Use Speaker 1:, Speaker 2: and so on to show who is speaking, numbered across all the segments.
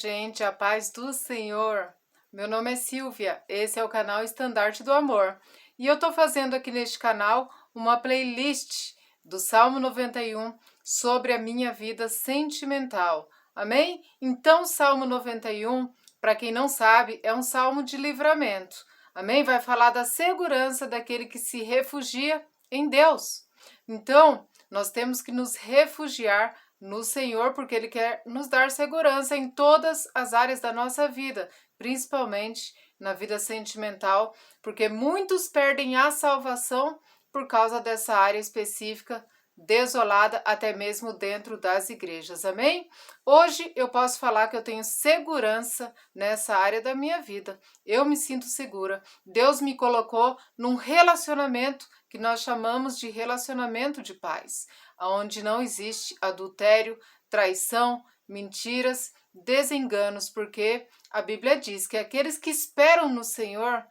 Speaker 1: Gente, a paz do Senhor. Meu nome é Silvia, esse é o canal Estandarte do Amor. E eu tô fazendo aqui neste canal uma playlist do Salmo 91 sobre a minha vida sentimental. Amém? Então, Salmo 91, para quem não sabe, é um salmo de livramento. Amém? Vai falar da segurança daquele que se refugia em Deus. Então, nós temos que nos refugiar no Senhor, porque Ele quer nos dar segurança em todas as áreas da nossa vida, principalmente na vida sentimental, porque muitos perdem a salvação por causa dessa área específica, desolada até mesmo dentro das igrejas. Amém? Hoje eu posso falar que eu tenho segurança nessa área da minha vida. Eu me sinto segura. Deus me colocou num relacionamento que nós chamamos de relacionamento de paz, onde não existe adultério, traição, mentiras, desenganos, porque a Bíblia diz que aqueles que esperam no Senhor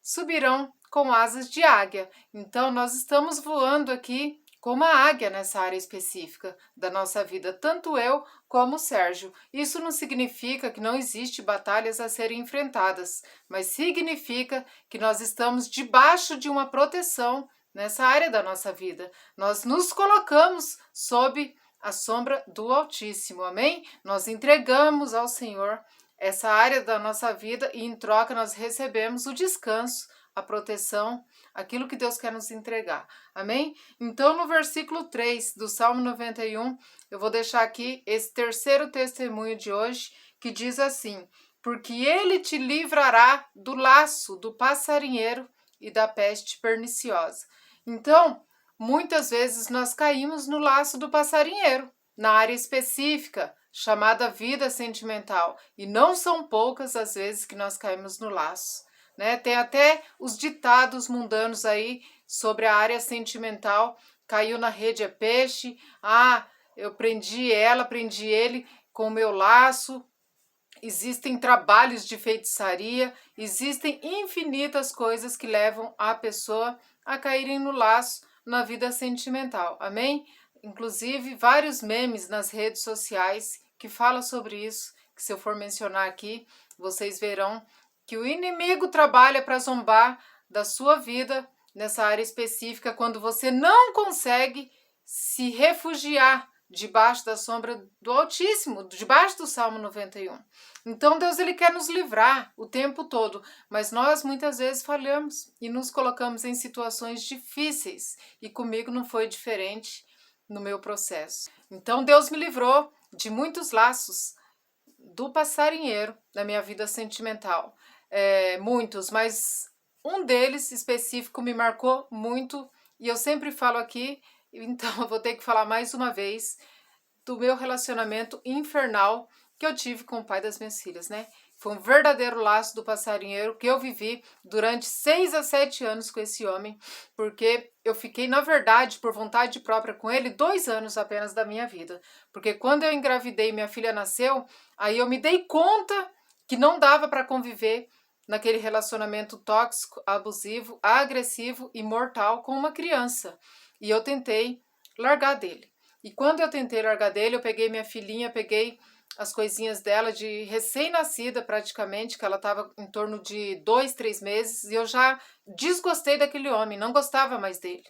Speaker 1: subirão com asas de águia. Então nós estamos voando aqui como a águia nessa área específica da nossa vida, tanto eu como o Sérgio. Isso não significa que não existe batalhas a serem enfrentadas, mas significa que nós estamos debaixo de uma proteção nessa área da nossa vida. Nós nos colocamos sob a sombra do Altíssimo, amém? Nós entregamos ao Senhor essa área da nossa vida e em troca nós recebemos o descanso, a proteção, aquilo que Deus quer nos entregar. Amém? Então, no versículo 3 do Salmo 91, eu vou deixar aqui esse terceiro testemunho de hoje, que diz assim: porque ele te livrará do laço do passarinheiro e da peste perniciosa. Então, muitas vezes nós caímos no laço do passarinheiro, na área específica, chamada vida sentimental. E não são poucas as vezes que nós caímos no laço. Né? Tem até os ditados mundanos aí sobre a área sentimental. Caiu na rede é peixe. Ah, eu prendi ela, prendi ele com o meu laço. Existem trabalhos de feitiçaria. Existem infinitas coisas que levam a pessoa a caírem no laço na vida sentimental. Amém? Inclusive, vários memes nas redes sociais que falam sobre isso, que se eu for mencionar aqui, vocês verão que o inimigo trabalha para zombar da sua vida nessa área específica quando você não consegue se refugiar debaixo da sombra do Altíssimo, debaixo do Salmo 91. Então Deus ele quer nos livrar o tempo todo, mas nós muitas vezes falhamos e nos colocamos em situações difíceis, e comigo não foi diferente no meu processo. Então Deus me livrou de muitos laços do passarinheiro na minha vida sentimental. Muitos, mas um deles específico me marcou muito e eu sempre falo aqui, então eu vou ter que falar mais uma vez do meu relacionamento infernal que eu tive com o pai das minhas filhas, né? Foi um verdadeiro laço do passarinheiro que eu vivi durante 6 a 7 anos com esse homem, porque eu fiquei, na verdade, por vontade própria com ele, 2 anos apenas da minha vida. Porque quando eu engravidei e minha filha nasceu, aí eu me dei conta que não dava para conviver naquele relacionamento tóxico, abusivo, agressivo e mortal com uma criança. E eu tentei largar dele. E quando eu tentei largar dele, eu peguei minha filhinha, peguei as coisinhas dela de recém-nascida praticamente, que ela estava em torno de 2, 3 meses, e eu já desgostei daquele homem, não gostava mais dele.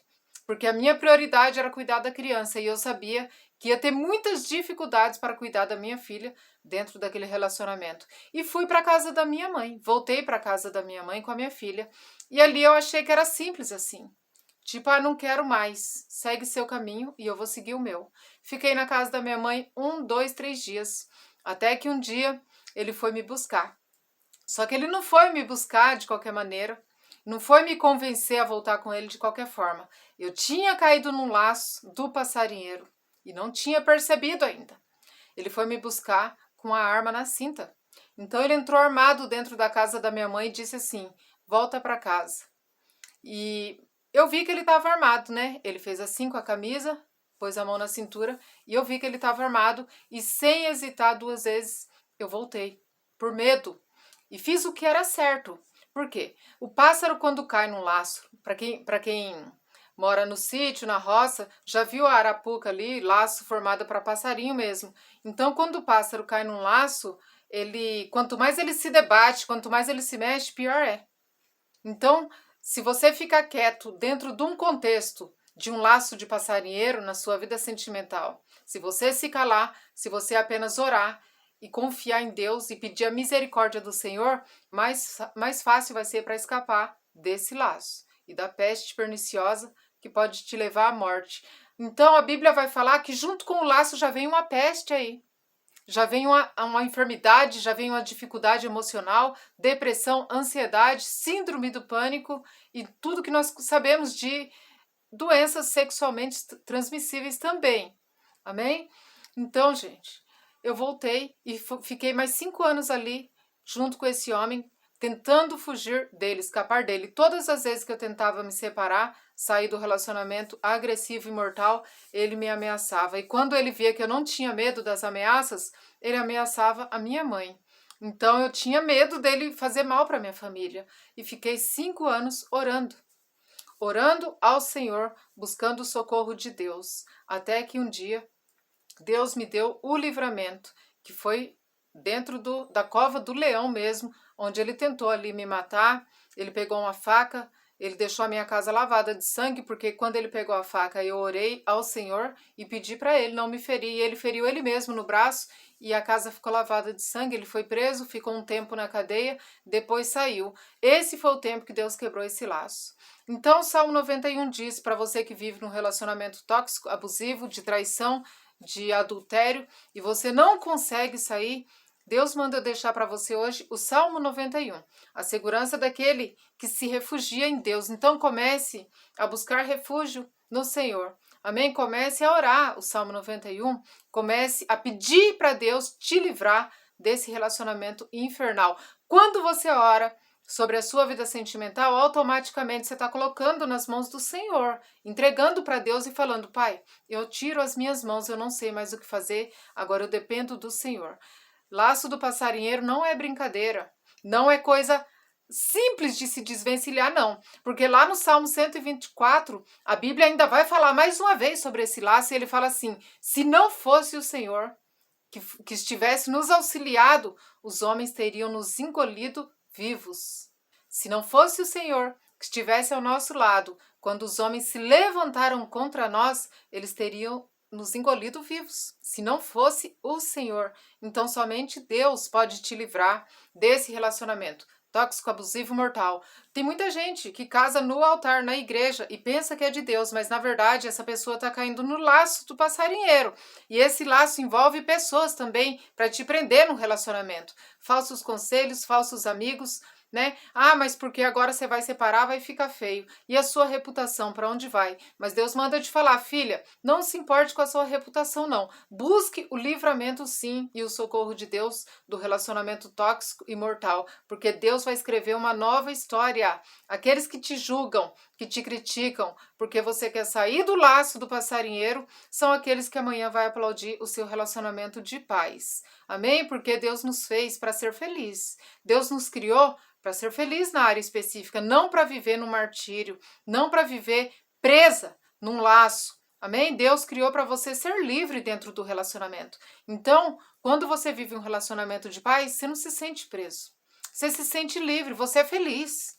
Speaker 1: Porque a minha prioridade era cuidar da criança, e eu sabia que ia ter muitas dificuldades para cuidar da minha filha dentro daquele relacionamento. E fui para a casa da minha mãe, voltei para a casa da minha mãe com a minha filha, e ali eu achei que era simples assim. Tipo, não quero mais, segue seu caminho e eu vou seguir o meu. Fiquei na casa da minha mãe 1, 2, 3 dias, até que um dia ele foi me buscar. Só que ele não foi me buscar de qualquer maneira, não foi me convencer a voltar com ele de qualquer forma. Eu tinha caído num laço do passarinheiro e não tinha percebido ainda. Ele foi me buscar com a arma na cinta. Então ele entrou armado dentro da casa da minha mãe e disse assim: volta para casa. E eu vi que ele estava armado, né? Ele fez assim com a camisa, pôs a mão na cintura e eu vi que ele estava armado e sem hesitar 2 vezes eu voltei, por medo. E fiz o que era certo. Por quê? O pássaro quando cai num laço, para quem mora no sítio, na roça, já viu a arapuca ali, laço formado para passarinho mesmo. Então quando o pássaro cai num laço, quanto mais ele se debate, quanto mais ele se mexe, pior é. Então, se você ficar quieto dentro de um contexto de um laço de passarinheiro na sua vida sentimental, se você se calar, se você apenas orar e confiar em Deus e pedir a misericórdia do Senhor, mais fácil vai ser para escapar desse laço e da peste perniciosa que pode te levar à morte. Então a Bíblia vai falar que junto com o laço já vem uma peste aí. Já vem uma enfermidade, já vem uma dificuldade emocional, depressão, ansiedade, síndrome do pânico e tudo que nós sabemos de doenças sexualmente transmissíveis também. Amém? Então, gente, eu voltei e fiquei mais 5 anos ali, junto com esse homem, tentando fugir dele, escapar dele. Todas as vezes que eu tentava me separar, sair do relacionamento agressivo e mortal, ele me ameaçava. E quando ele via que eu não tinha medo das ameaças, ele ameaçava a minha mãe. Então eu tinha medo dele fazer mal para minha família. E fiquei 5 anos orando ao Senhor, buscando o socorro de Deus. Até que um dia Deus me deu o livramento, que foi dentro da cova do leão mesmo, onde ele tentou ali me matar. Ele pegou uma faca, ele deixou a minha casa lavada de sangue, porque quando ele pegou a faca, eu orei ao Senhor e pedi para ele não me ferir. E ele feriu ele mesmo no braço e a casa ficou lavada de sangue. Ele foi preso, ficou um tempo na cadeia, depois saiu. Esse foi o tempo que Deus quebrou esse laço. Então, o Salmo 91 diz para você que vive num relacionamento tóxico, abusivo, de traição, de adultério, e você não consegue sair, Deus manda eu deixar para você hoje o Salmo 91, a segurança daquele que se refugia em Deus. Então comece a buscar refúgio no Senhor. Amém? Comece a orar o Salmo 91, comece a pedir para Deus te livrar desse relacionamento infernal. Quando você ora sobre a sua vida sentimental, automaticamente você está colocando nas mãos do Senhor, entregando para Deus e falando: Pai, eu tiro as minhas mãos, eu não sei mais o que fazer, agora eu dependo do Senhor. Laço do passarinheiro não é brincadeira, não é coisa simples de se desvencilhar, não. Porque lá no Salmo 124, a Bíblia ainda vai falar mais uma vez sobre esse laço, e ele fala assim: se não fosse o Senhor que estivesse nos auxiliado, os homens teriam nos engolido vivos. Se não fosse o Senhor que estivesse ao nosso lado, quando os homens se levantaram contra nós, eles teriam nos engolido vivos. Se não fosse o Senhor, então somente Deus pode te livrar desse relacionamento tóxico, abusivo, mortal. Tem muita gente que casa no altar, na igreja, e pensa que é de Deus, mas na verdade essa pessoa está caindo no laço do passarinheiro. E esse laço envolve pessoas também para te prender no relacionamento. Falsos conselhos, falsos amigos, né? Ah, mas porque agora você vai separar, vai ficar feio. E a sua reputação, para onde vai? Mas Deus manda te falar: filha, não se importe com a sua reputação, não. Busque o livramento, sim, e o socorro de Deus do relacionamento tóxico e mortal, porque Deus vai escrever uma nova história. Aqueles que te julgam, que te criticam, porque você quer sair do laço do passarinheiro, são aqueles que amanhã vai aplaudir o seu relacionamento de paz. Amém? Porque Deus nos fez para ser feliz. Deus nos criou para ser feliz na área específica, não para viver no martírio, não para viver presa num laço. Amém? Deus criou para você ser livre dentro do relacionamento. Então, quando você vive um relacionamento de paz, você não se sente preso. Você se sente livre, você é feliz.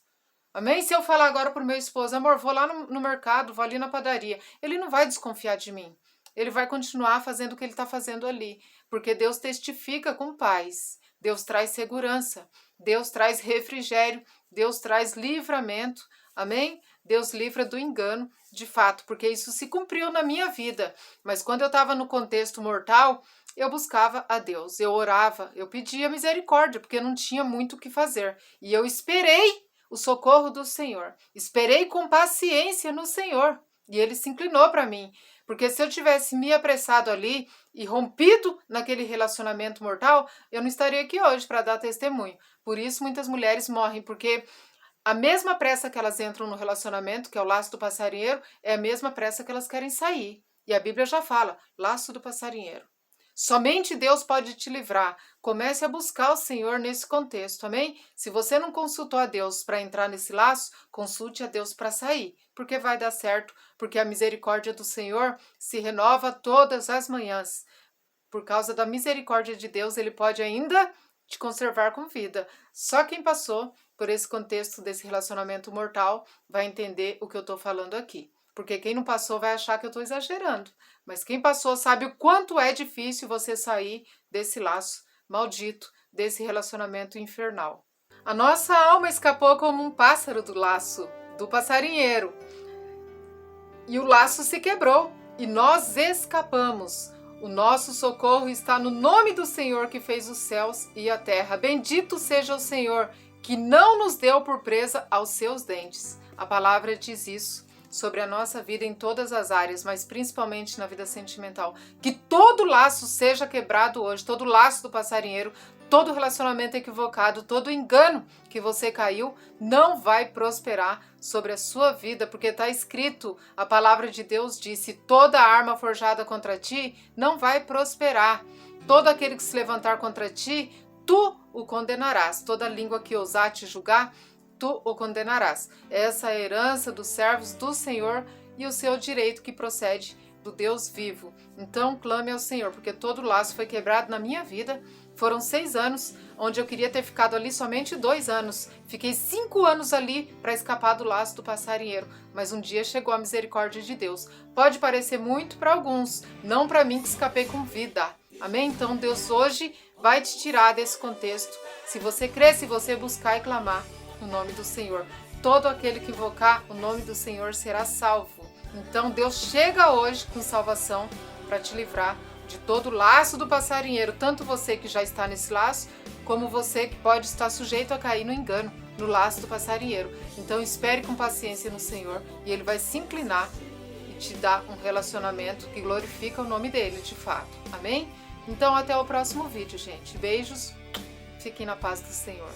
Speaker 1: Amém? Se eu falar agora para o meu esposo: amor, vou lá no mercado, vou ali na padaria, ele não vai desconfiar de mim. Ele vai continuar fazendo o que ele está fazendo ali, porque Deus testifica com paz. Deus traz segurança, Deus traz refrigério, Deus traz livramento, amém? Deus livra do engano, de fato, porque isso se cumpriu na minha vida. Mas quando eu estava no contexto mortal, eu buscava a Deus, eu orava, eu pedia misericórdia, porque eu não tinha muito o que fazer. E eu esperei o socorro do Senhor, esperei com paciência no Senhor, e Ele se inclinou para mim. Porque se eu tivesse me apressado ali e rompido naquele relacionamento mortal, eu não estaria aqui hoje para dar testemunho. Por isso muitas mulheres morrem, porque a mesma pressa que elas entram no relacionamento, que é o laço do passarinheiro, é a mesma pressa que elas querem sair. E a Bíblia já fala: laço do passarinheiro. Somente Deus pode te livrar. Comece a buscar o Senhor nesse contexto, amém? Se você não consultou a Deus para entrar nesse laço, consulte a Deus para sair, porque vai dar certo, porque a misericórdia do Senhor se renova todas as manhãs. Por causa da misericórdia de Deus, Ele pode ainda te conservar com vida. Só quem passou por esse contexto desse relacionamento mortal vai entender o que eu estou falando aqui. Porque quem não passou vai achar que eu estou exagerando. Mas quem passou sabe o quanto é difícil você sair desse laço maldito, desse relacionamento infernal. A nossa alma escapou como um pássaro do laço, do passarinheiro. E o laço se quebrou e nós escapamos. O nosso socorro está no nome do Senhor que fez os céus e a terra. Bendito seja o Senhor que não nos deu por presa aos seus dentes. A palavra diz isso sobre a nossa vida em todas as áreas, mas principalmente na vida sentimental. Que todo laço seja quebrado hoje, todo laço do passarinheiro, todo relacionamento equivocado, todo engano que você caiu, não vai prosperar sobre a sua vida, porque está escrito, a palavra de Deus disse, toda arma forjada contra ti não vai prosperar. Todo aquele que se levantar contra ti, tu o condenarás. Toda língua que ousar te julgar, tu o condenarás. Essa é a herança dos servos do Senhor e o seu direito que procede do Deus vivo. Então clame ao Senhor, porque todo laço foi quebrado na minha vida. Foram 6 anos, onde eu queria ter ficado ali somente 2 anos. Fiquei 5 anos ali para escapar do laço do passarinheiro. Mas um dia chegou a misericórdia de Deus. Pode parecer muito para alguns, não para mim que escapei com vida. Amém? Então Deus hoje vai te tirar desse contexto. Se você crer, se você buscar e clamar no nome do Senhor. Todo aquele que invocar o nome do Senhor será salvo. Então Deus chega hoje com salvação para te livrar de todo o laço do passarinheiro, tanto você que já está nesse laço, como você que pode estar sujeito a cair no engano, no laço do passarinheiro. Então espere com paciência no Senhor e Ele vai se inclinar e te dar um relacionamento que glorifica o nome dEle de fato. Amém? Então até o próximo vídeo, gente. Beijos, fiquem na paz do Senhor.